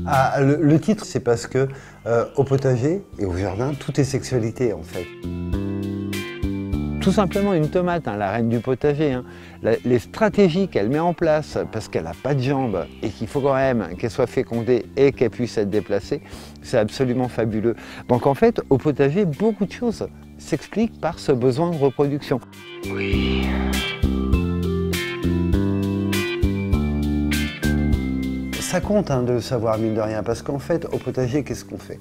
Ah, le titre, c'est parce que au potager et au jardin, tout est sexualité en fait. Tout simplement une tomate, hein, la reine du potager, hein, les stratégies qu'elle met en place, parce qu'elle n'a pas de jambes et qu'il faut quand même qu'elle soit fécondée et qu'elle puisse être déplacée, c'est absolument fabuleux. Donc en fait, au potager, beaucoup de choses s'expliquent par ce besoin de reproduction. Oui. Ça compte hein, de le savoir, mine de rien, parce qu'en fait, au potager, qu'est-ce qu'on fait?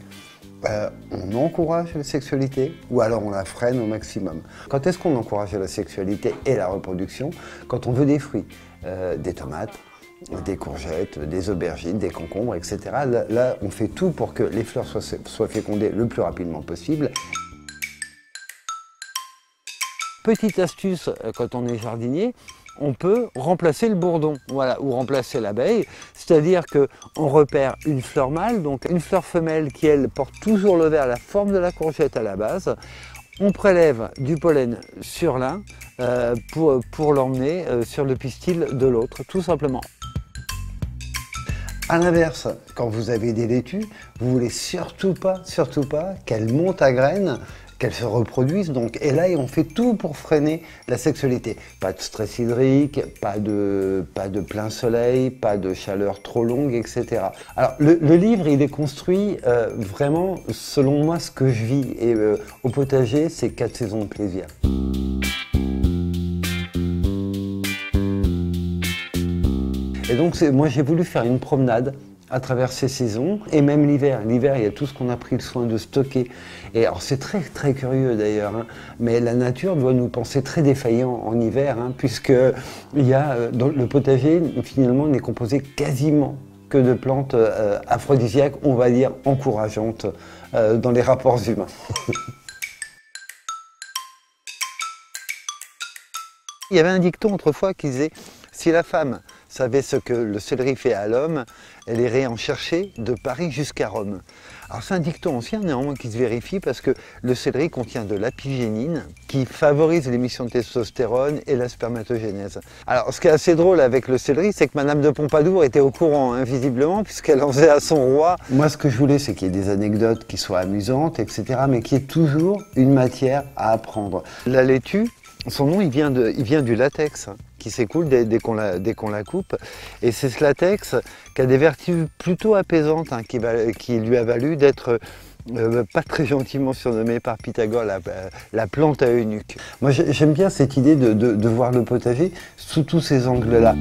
On encourage la sexualité ou alors on la freine au maximum. Quand est-ce qu'on encourage la sexualité et la reproduction? Quand on veut des fruits, des tomates, des courgettes, des aubergines, des concombres, etc. Là, on fait tout pour que les fleurs soient fécondées le plus rapidement possible. Petite astuce, quand on est jardinier, on peut remplacer le bourdon, voilà, ou remplacer l'abeille, c'est-à-dire qu'on repère une fleur mâle, donc une fleur femelle qui, elle, porte toujours le vers la forme de la courgette à la base. On prélève du pollen sur l'un pour l'emmener sur le pistil de l'autre, tout simplement. A l'inverse, quand vous avez des laitues, vous voulez surtout pas qu'elles montent à graines, qu'elles se reproduisent, donc, et là on fait tout pour freiner la sexualité. Pas de stress hydrique, pas de plein soleil, pas de chaleur trop longue, etc. Alors le livre il est construit vraiment selon moi ce que je vis, et au potager c'est 4 saisons de plaisir. Et donc moi j'ai voulu faire une promenade à travers ces saisons, et même l'hiver. L'hiver, il y a tout ce qu'on a pris le soin de stocker. Et alors c'est très très curieux d'ailleurs, hein, mais la nature doit nous penser très défaillants en hiver, hein, puisque dans le potager, finalement, n'est composé quasiment que de plantes aphrodisiaques, on va dire encourageantes dans les rapports humains. Il y avait un dicton autrefois qui disait « Si la femme savait ce que le céleri fait à l'homme, elle irait en chercher de Paris jusqu'à Rome. » Alors c'est un dicton ancien néanmoins qui se vérifie parce que le céleri contient de l'apigénine qui favorise l'émission de testostérone et la spermatogénèse. Alors ce qui est assez drôle avec le céleri, c'est que Madame de Pompadour était au courant, hein, visiblement, puisqu'elle en faisait à son roi. Moi ce que je voulais, c'est qu'il y ait des anecdotes qui soient amusantes, etc., mais qu'il y ait toujours une matière à apprendre. La laitue, son nom il vient du latex qui s'écoule dès qu'on la coupe, et c'est ce latex qui a des vertus plutôt apaisantes, hein, qui lui a valu d'être pas très gentiment surnommé par Pythagore la plante à eunuque. Moi j'aime bien cette idée de voir le potager sous tous ces angles-là.